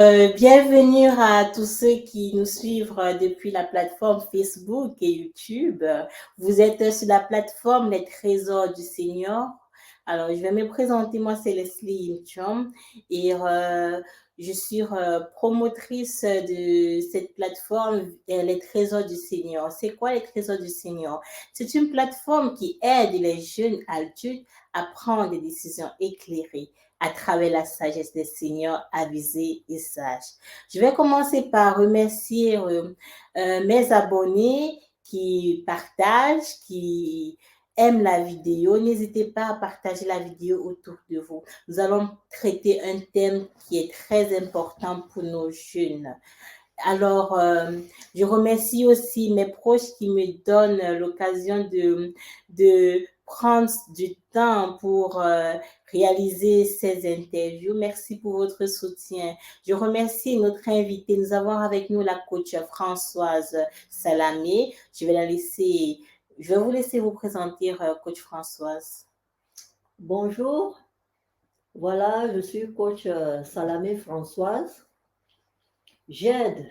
Bienvenue à tous ceux qui nous suivent depuis la plateforme Facebook et YouTube. Vous êtes sur la plateforme Les Trésors du Seigneur. Alors, je vais me présenter. Moi, c'est Leslie Chum et je suis promotrice de cette plateforme Les Trésors du Seigneur. C'est quoi les Trésors du Seigneur? C'est une plateforme qui aide les jeunes adultes à prendre des décisions éclairées à travers la sagesse des seigneurs avisés et sages. Je vais commencer par remercier mes abonnés qui partagent, qui aiment la vidéo. N'hésitez pas à partager la vidéo autour de vous. Nous allons traiter un thème qui est très important pour nos jeunes. Alors, je remercie aussi mes proches qui me donnent l'occasion de prendre du temps pour réaliser ces interviews. Merci pour votre soutien. Je remercie notre invitée. Nous avons avec nous la coach Françoise Salamé. Je vais vous laisser vous présenter, coach Françoise. Bonjour, voilà, je suis coach Salamé Françoise. J'aide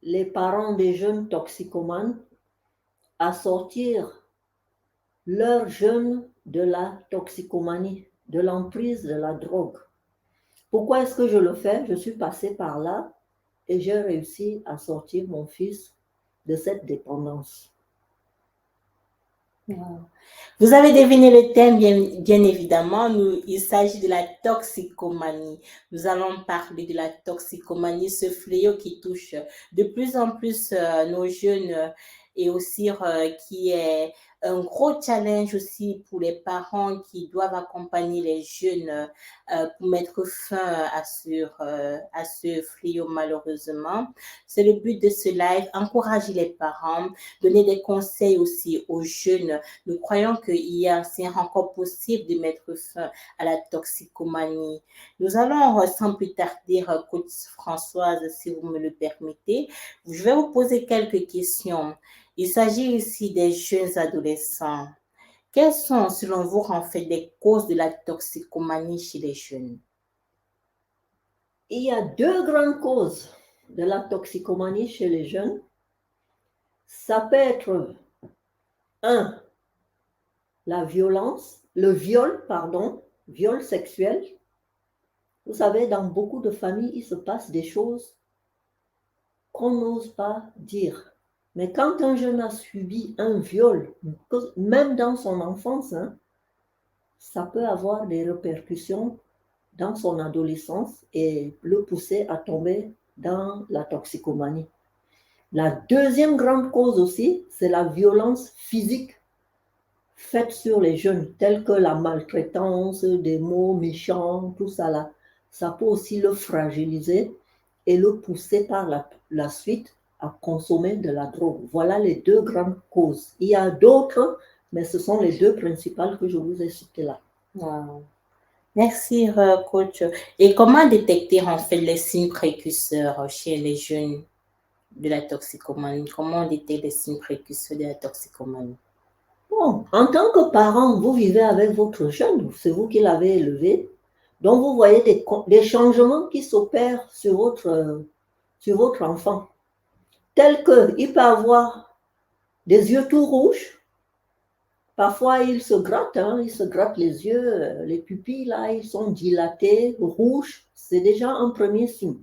les parents des jeunes toxicomanes à sortir leurs jeunes de la toxicomanie, de l'emprise de la drogue. Pourquoi est-ce que je le fais? Je suis passée par là et j'ai réussi à sortir mon fils de cette dépendance. Vous avez deviné le thème, bien évidemment. Il s'agit de la toxicomanie. Nous allons parler de la toxicomanie, ce fléau qui touche de plus en plus nos jeunes et aussi qui est un gros challenge aussi pour les parents qui doivent accompagner les jeunes pour mettre fin à ce fléau malheureusement. C'est le but de ce live, encourager les parents, donner des conseils aussi aux jeunes. Nous croyons c'est encore possible de mettre fin à la toxicomanie. Nous allons, sans plus tarder, coach Françoise, si vous me le permettez, je vais vous poser quelques questions. Il s'agit ici des jeunes adolescents. Quelles sont, selon vous, en fait, les causes de la toxicomanie chez les jeunes? Il y a deux grandes causes de la toxicomanie chez les jeunes. Ça peut être la violence, viol sexuel. Vous savez, dans beaucoup de familles, il se passe des choses qu'on n'ose pas dire. Mais quand un jeune a subi un viol, même dans son enfance, ça peut avoir des répercussions dans son adolescence et le pousser à tomber dans la toxicomanie. La deuxième grande cause aussi, c'est la violence physique faite sur les jeunes, telle que la maltraitance, des mots méchants, tout ça là. Ça peut aussi le fragiliser et le pousser par la suite à consommer de la drogue. Voilà les deux grandes causes. Il y a d'autres, mais ce sont les deux principales que je vous ai citées là. Wow. Merci, coach. Et comment détecter en fait les signes précurseurs chez les jeunes de la toxicomanie? Comment on détecte les signes précurseurs de la toxicomanie? Bon, en tant que parent, vous vivez avec votre jeune, c'est vous qui l'avez élevé, donc vous voyez des changements qui s'opèrent sur votre enfant, tels qu'il peut avoir des yeux tout rouges, parfois il se gratte les yeux, les pupilles là, ils sont dilatés, rouges, c'est déjà un premier signe.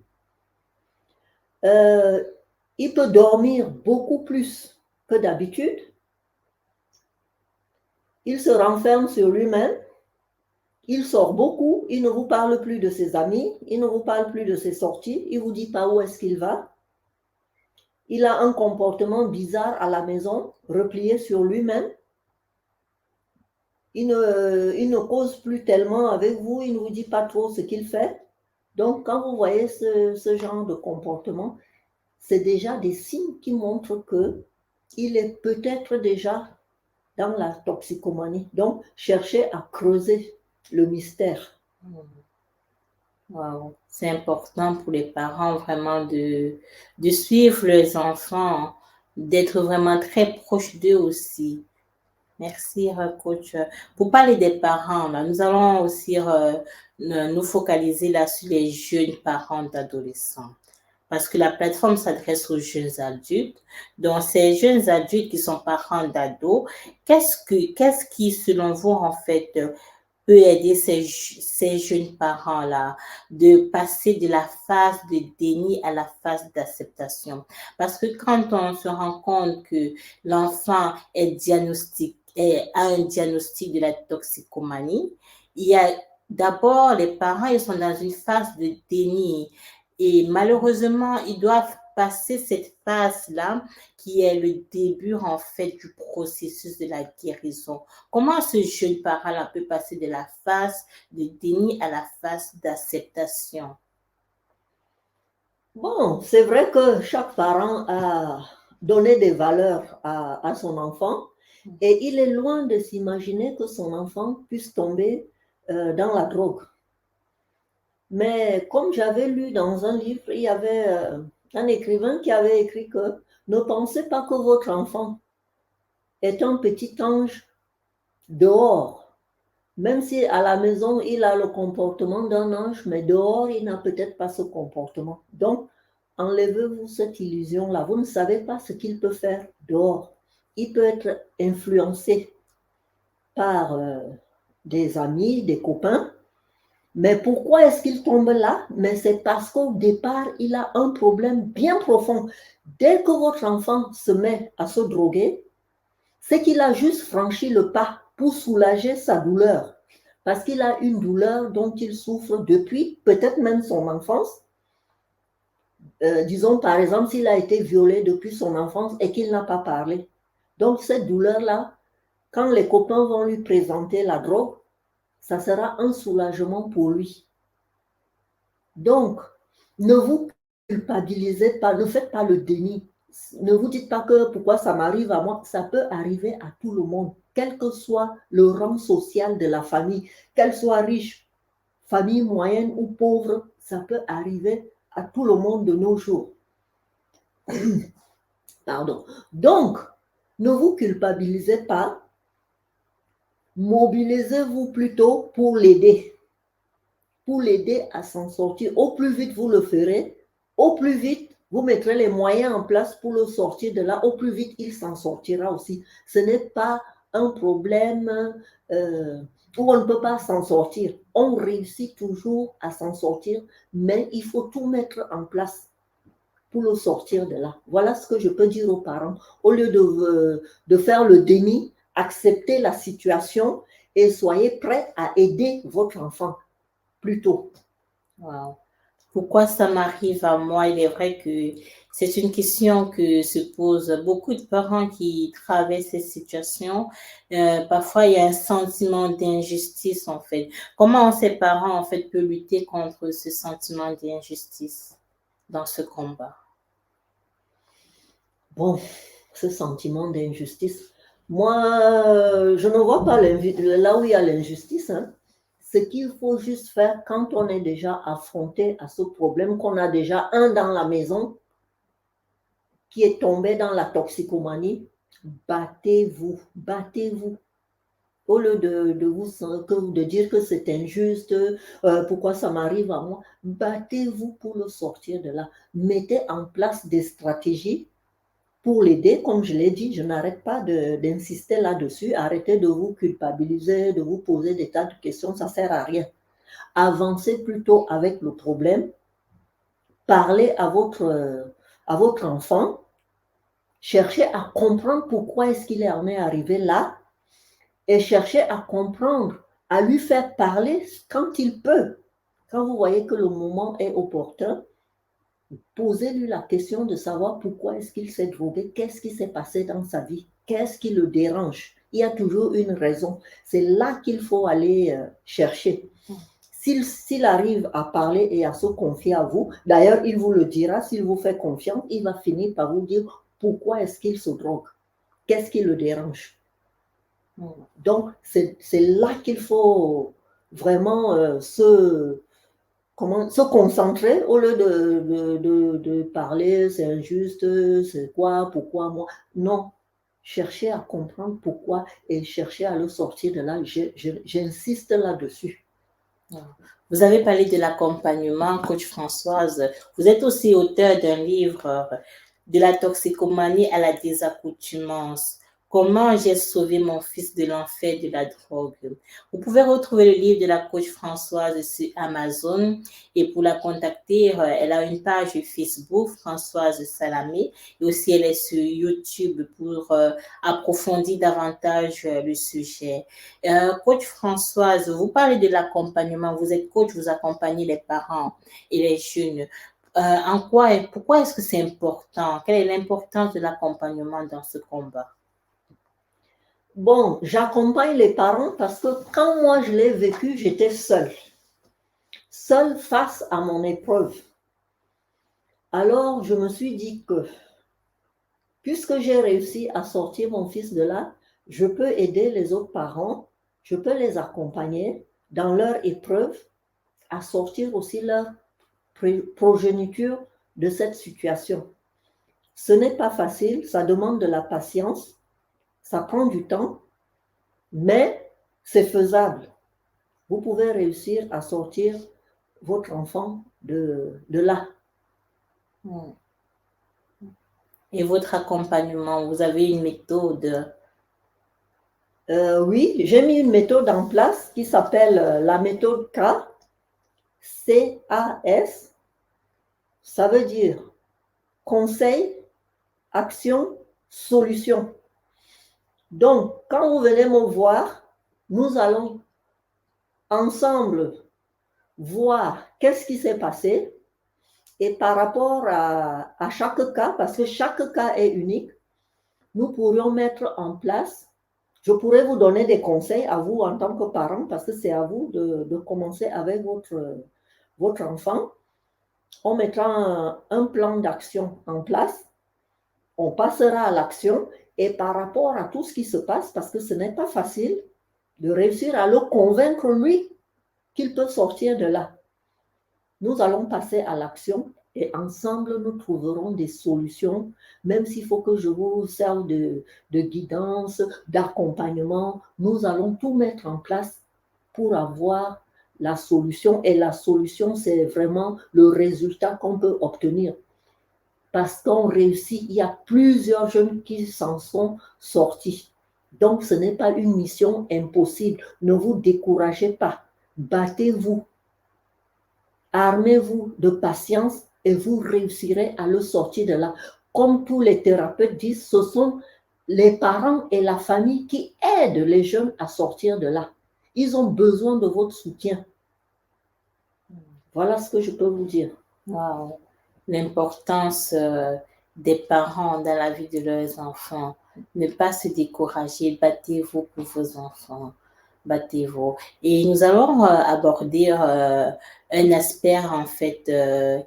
Il peut dormir beaucoup plus que d'habitude. Il se renferme sur lui-même. Il sort beaucoup. Il ne vous parle plus de ses amis. Il ne vous parle plus de ses sorties. Il ne vous dit pas où est-ce qu'il va. Il a un comportement bizarre à la maison, replié sur lui-même. Il ne cause plus tellement avec vous. Il ne vous dit pas trop ce qu'il fait. Donc, quand vous voyez ce genre de comportement, c'est déjà des signes qui montrent qu'il est peut-être déjà dans la toxicomanie. Donc, cherchez à creuser le mystère. Wow. C'est important pour les parents vraiment de suivre les enfants, d'être vraiment très proche d'eux aussi. Merci, coach. Pour parler des parents, là, nous allons aussi nous focaliser là sur les jeunes parents d'adolescents. Parce que la plateforme s'adresse aux jeunes adultes. Donc, ces jeunes adultes qui sont parents d'ados, qu'est-ce qui, selon vous, en fait, peut aider ces jeunes parents-là de passer de la phase de déni à la phase d'acceptation. Parce que quand on se rend compte que l'enfant a un diagnostic de la toxicomanie, il y a d'abord les parents, ils sont dans une phase de déni et malheureusement, ils doivent passer cette phase-là qui est le début en fait du processus de la guérison. Comment ce jeune parent-là peut passer de la phase de déni à la phase d'acceptation? Bon, c'est vrai que chaque parent a donné des valeurs à son enfant et il est loin de s'imaginer que son enfant puisse tomber dans la drogue. Mais comme j'avais lu dans un livre, il y avait un écrivain qui avait écrit que ne pensez pas que votre enfant est un petit ange dehors. Même si à la maison, il a le comportement d'un ange, mais dehors, il n'a peut-être pas ce comportement. Donc, enlevez-vous cette illusion-là. Vous ne savez pas ce qu'il peut faire dehors. Il peut être influencé par des amis, des copains. Mais pourquoi est-ce qu'il tombe là? Mais c'est parce qu'au départ, il a un problème bien profond. Dès que votre enfant se met à se droguer, c'est qu'il a juste franchi le pas pour soulager sa douleur. Parce qu'il a une douleur dont il souffre depuis peut-être même son enfance. Disons par exemple s'il a été violé depuis son enfance et qu'il n'a pas parlé. Donc cette douleur-là, quand les copains vont lui présenter la drogue, ça sera un soulagement pour lui. Donc, ne vous culpabilisez pas, ne faites pas le déni. Ne vous dites pas que pourquoi ça m'arrive à moi, ça peut arriver à tout le monde, quel que soit le rang social de la famille, qu'elle soit riche, famille moyenne ou pauvre, ça peut arriver à tout le monde de nos jours. Pardon. Donc, ne vous culpabilisez pas, mobilisez-vous plutôt pour l'aider à s'en sortir. Au plus vite vous le ferez, au plus vite vous mettrez les moyens en place pour le sortir de là, au plus vite il s'en sortira aussi. Ce n'est pas un problème où on ne peut pas s'en sortir. On réussit toujours à s'en sortir, mais il faut tout mettre en place pour le sortir de là. Voilà ce que je peux dire aux parents. Au lieu de faire le déni, acceptez la situation et soyez prêts à aider votre enfant plus tôt. Wow. Pourquoi ça m'arrive à moi? Il est vrai que c'est une question que se posent beaucoup de parents qui traversent ces situations. Parfois, il y a un sentiment d'injustice, en fait. Comment ces parents, en fait, peuvent lutter contre ce sentiment d'injustice dans ce combat? Bon, ce sentiment d'injustice, moi, je ne vois pas là où il y a l'injustice. Hein. Ce qu'il faut juste faire quand on est déjà affronté à ce problème, qu'on a déjà un dans la maison qui est tombé dans la toxicomanie, battez-vous, battez-vous. Au lieu de dire que c'est injuste, pourquoi ça m'arrive à moi, battez-vous pour le sortir de là. Mettez en place des stratégies pour l'aider, comme je l'ai dit, je n'arrête pas d'insister là-dessus. Arrêtez de vous culpabiliser, de vous poser des tas de questions, ça ne sert à rien. Avancez plutôt avec le problème. Parlez à votre enfant. Cherchez à comprendre pourquoi est-ce qu'il en est arrivé là et cherchez à comprendre, à lui faire parler quand il peut. Quand vous voyez que le moment est opportun, posez-lui la question de savoir pourquoi est-ce qu'il s'est drogué, qu'est-ce qui s'est passé dans sa vie, qu'est-ce qui le dérange. Il y a toujours une raison. C'est là qu'il faut aller chercher. S'il arrive à parler et à se confier à vous, d'ailleurs, il vous le dira, s'il vous fait confiance, il va finir par vous dire pourquoi est-ce qu'il se drogue, qu'est-ce qui le dérange. Donc, c'est là qu'il faut vraiment se concentrer au lieu de parler, c'est injuste, c'est quoi, pourquoi moi. Non, chercher à comprendre pourquoi et chercher à le sortir de là. J'insiste là-dessus. Vous avez parlé de l'accompagnement, coach Françoise. Vous êtes aussi auteur d'un livre de la toxicomanie à la désaccoutumance. Comment j'ai sauvé mon fils de l'enfer de la drogue. Vous pouvez retrouver le livre de la coach Françoise sur Amazon et pour la contacter, elle a une page Facebook, Françoise Salamé, et aussi elle est sur YouTube pour approfondir davantage le sujet. Coach Françoise, vous parlez de l'accompagnement, vous êtes coach, vous accompagnez les parents et les jeunes. En quoi et pourquoi est-ce que c'est important? Quelle est l'importance de l'accompagnement dans ce combat? Bon, j'accompagne les parents parce que quand moi je l'ai vécu, j'étais seule face à mon épreuve. Alors je me suis dit que puisque j'ai réussi à sortir mon fils de là, je peux aider les autres parents, je peux les accompagner dans leur épreuve à sortir aussi leur progéniture de cette situation. Ce n'est pas facile, ça demande de la patience, ça prend du temps, mais c'est faisable. Vous pouvez réussir à sortir votre enfant de là. Et votre accompagnement, vous avez une méthode? Oui, j'ai mis une méthode en place qui s'appelle la méthode CAS. Ça veut dire conseil, action, solution. Donc, quand vous venez me voir, nous allons ensemble voir qu'est-ce qui s'est passé et par rapport à chaque cas, parce que chaque cas est unique, nous pourrions mettre en place, je pourrais vous donner des conseils à vous en tant que parent, parce que c'est à vous de commencer avec votre enfant. On mettra un plan d'action en place, on passera à l'action et par rapport à tout ce qui se passe, parce que ce n'est pas facile de réussir à le convaincre lui qu'il peut sortir de là. Nous allons passer à l'action et ensemble, nous trouverons des solutions, même s'il faut que je vous serve de guidance, d'accompagnement. Nous allons tout mettre en place pour avoir la solution. Et la solution, c'est vraiment le résultat qu'on peut obtenir. Parce qu'on réussit, il y a plusieurs jeunes qui s'en sont sortis. Donc, ce n'est pas une mission impossible. Ne vous découragez pas. Battez-vous. Armez-vous de patience et vous réussirez à le sortir de là. Comme tous les thérapeutes disent, ce sont les parents et la famille qui aident les jeunes à sortir de là. Ils ont besoin de votre soutien. Voilà ce que je peux vous dire. Wow. L'importance des parents dans la vie de leurs enfants. Ne pas se décourager, battez-vous pour vos enfants. Battez-vous. Et nous allons aborder un aspect en fait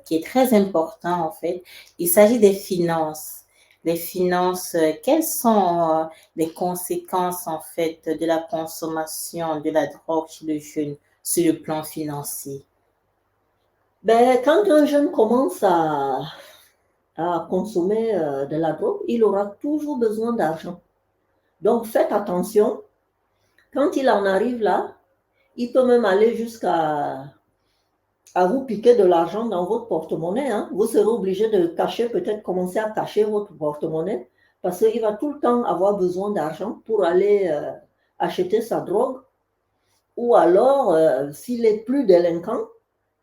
qui est très important en fait. Il s'agit des finances. Les finances, quelles sont les conséquences en fait de la consommation de la drogue chez le jeune sur le plan financier? Ben, quand un jeune commence à consommer de la drogue, il aura toujours besoin d'argent. Donc faites attention. Quand il en arrive là, il peut même aller jusqu'à vous piquer de l'argent dans votre porte-monnaie. Hein. Vous serez obligé de cacher, peut-être commencer à cacher votre porte-monnaie parce qu'il va tout le temps avoir besoin d'argent pour aller acheter sa drogue. Ou alors, s'il est plus délinquant,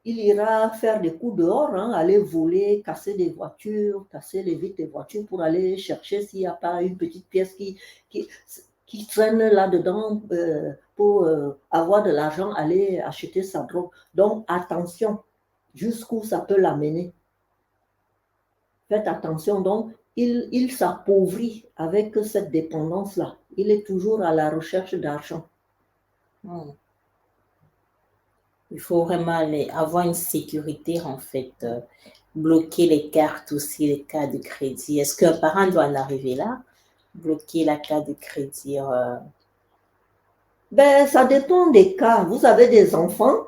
il ira faire des coups dehors, hein, aller voler, casser des voitures, casser les vitres des voitures pour aller chercher s'il n'y a pas une petite pièce qui traîne là-dedans pour avoir de l'argent, aller acheter sa drogue. Donc, attention, jusqu'où ça peut l'amener. Faites attention, donc, il s'appauvrit avec cette dépendance-là. Il est toujours à la recherche d'argent. Il faut vraiment avoir une sécurité, en fait. Bloquer les cartes aussi, les cartes de crédit. Est-ce qu'un parent doit en arriver là? Bloquer la carte de crédit? Ben, ça dépend des cas. Vous avez des enfants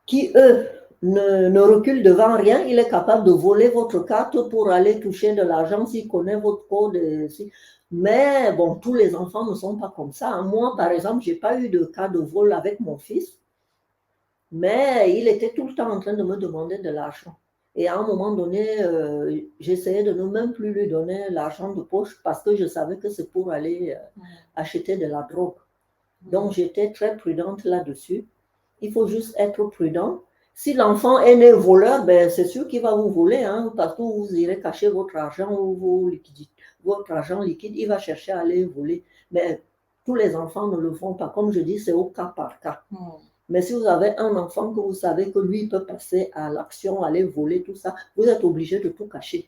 qui, eux, ne recule devant rien. Il est capable de voler votre carte pour aller toucher de l'argent s'il connaît votre code. Mais bon, tous les enfants ne sont pas comme ça. Moi, par exemple, je n'ai pas eu de cas de vol avec mon fils, mais il était tout le temps en train de me demander de l'argent. Et à un moment donné, j'essayais de ne même plus lui donner l'argent de poche parce que je savais que c'est pour aller acheter de la drogue. Donc, j'étais très prudente là-dessus. Il faut juste être prudent. Si l'enfant est né voleur, ben, c'est sûr qu'il va vous voler, hein, parce que vous irez cacher votre argent ou votre argent liquide, il va chercher à aller voler. Mais tous les enfants ne le font pas. Comme je dis, c'est au cas par cas. Mais si vous avez un enfant que vous savez que lui peut passer à l'action, aller voler, tout ça, vous êtes obligé de tout cacher.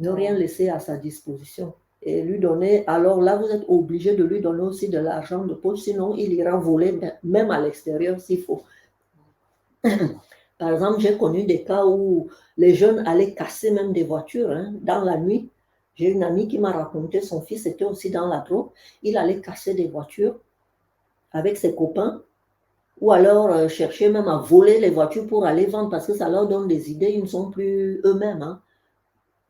Ne rien laisser à sa disposition. Et lui donner, alors là, vous êtes obligé de lui donner aussi de l'argent de poche, sinon il ira voler même à l'extérieur s'il faut. Par exemple, j'ai connu des cas où les jeunes allaient casser même des voitures dans la nuit. J'ai une amie qui m'a raconté, son fils était aussi dans la drogue, il allait casser des voitures avec ses copains, ou alors chercher même à voler les voitures pour aller vendre, parce que ça leur donne des idées, ils ne sont plus eux-mêmes.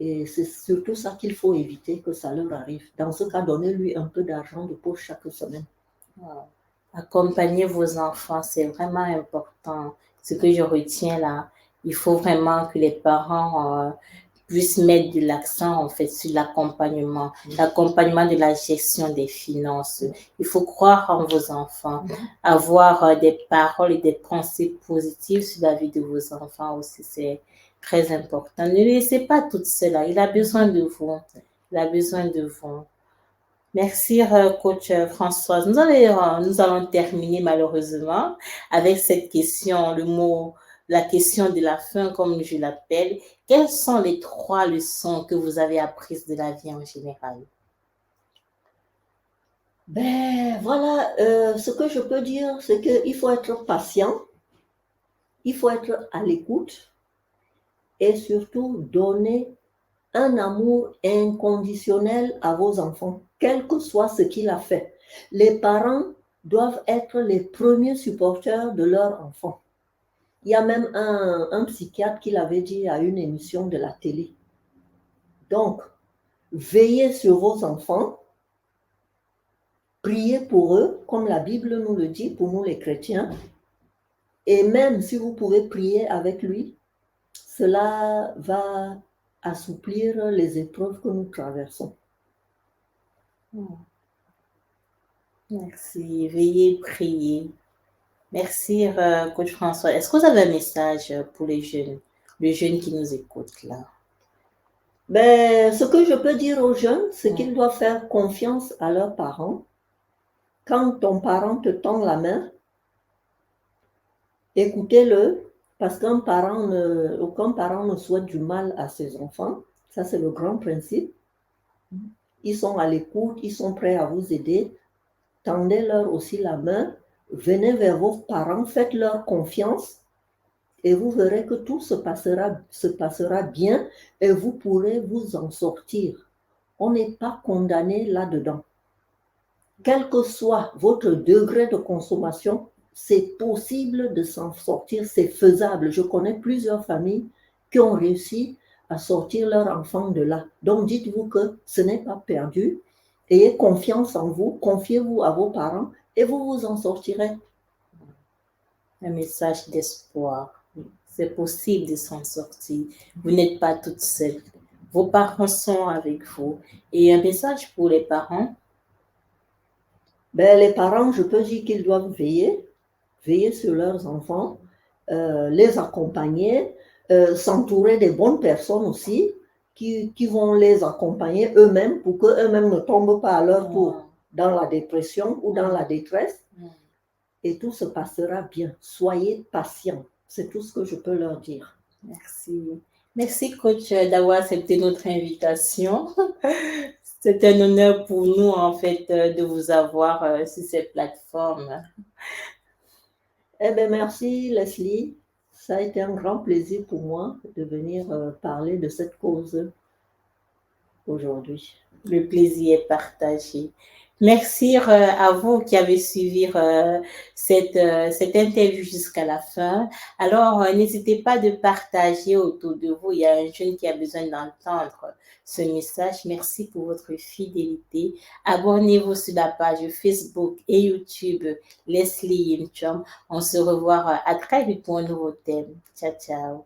Et c'est surtout ça qu'il faut éviter, que ça leur arrive. Dans ce cas, donnez-lui un peu d'argent de poche chaque semaine. Accompagner vos enfants, c'est vraiment important. Ce que je retiens là, il faut vraiment que les parents puissent mettre de l'accent en fait sur l'accompagnement de la gestion des finances. Il faut croire en vos enfants, avoir des paroles et des pensées positives sur la vie de vos enfants aussi, c'est très important. Ne le laissez pas toute seule, il a besoin de vous. Il a besoin de vous. Merci, coach Françoise. Nous allons terminer malheureusement avec cette question, la question de la fin, comme je l'appelle. Quelles sont les 3 leçons que vous avez apprises de la vie en général? Ben voilà, ce que je peux dire, c'est qu'il faut être patient, il faut être à l'écoute et surtout donner un amour inconditionnel à vos enfants, quel que soit ce qu'il a fait. Les parents doivent être les premiers supporters de leur enfant. Il y a même un psychiatre qui l'avait dit à une émission de la télé. Donc, veillez sur vos enfants, priez pour eux, comme la Bible nous le dit, pour nous les chrétiens. Et même si vous pouvez prier avec lui, cela va assouplir les épreuves que nous traversons. Merci. Veuillez prier. Merci, coach François. Est-ce que vous avez un message pour les jeunes qui nous écoutent là? Ben, ce que je peux dire aux jeunes, c'est qu'ils doivent faire confiance à leurs parents. Quand ton parent te tend la main, écoutez-le, parce aucun parent ne souhaite du mal à ses enfants. Ça, c'est le grand principe. Ils sont à l'écoute, ils sont prêts à vous aider. Tendez-leur aussi la main, venez vers vos parents, faites-leur confiance et vous verrez que tout se passera bien et vous pourrez vous en sortir. On n'est pas condamné là-dedans. Quel que soit votre degré de consommation, c'est possible de s'en sortir, c'est faisable. Je connais plusieurs familles qui ont réussi à sortir leur enfant de là. Donc dites-vous que ce n'est pas perdu. Ayez confiance en vous, confiez-vous à vos parents et vous vous en sortirez. Un message d'espoir. C'est possible de s'en sortir. Vous n'êtes pas toute seule. Vos parents sont avec vous. Et un message pour les parents? Ben, les parents, je peux dire qu'ils doivent veiller sur leurs enfants, les accompagner, s'entourer des bonnes personnes aussi, qui vont les accompagner eux-mêmes pour qu'eux-mêmes ne tombent pas à leur tour dans la dépression ou dans la détresse. Et tout se passera bien. Soyez patients. C'est tout ce que je peux leur dire. Merci. Merci, coach, d'avoir accepté notre invitation. C'est un honneur pour nous, en fait, de vous avoir sur cette plateforme. Eh bien, merci, Leslie. Ça a été un grand plaisir pour moi de venir parler de cette cause aujourd'hui. Le plaisir est partagé. Merci à vous qui avez suivi cette interview jusqu'à la fin. Alors, n'hésitez pas de partager autour de vous. Il y a un jeune qui a besoin d'entendre ce message. Merci pour votre fidélité. Abonnez-vous sur la page Facebook et YouTube Leslie Yim Chom. On se revoit à très vite pour un nouveau thème. Ciao, ciao.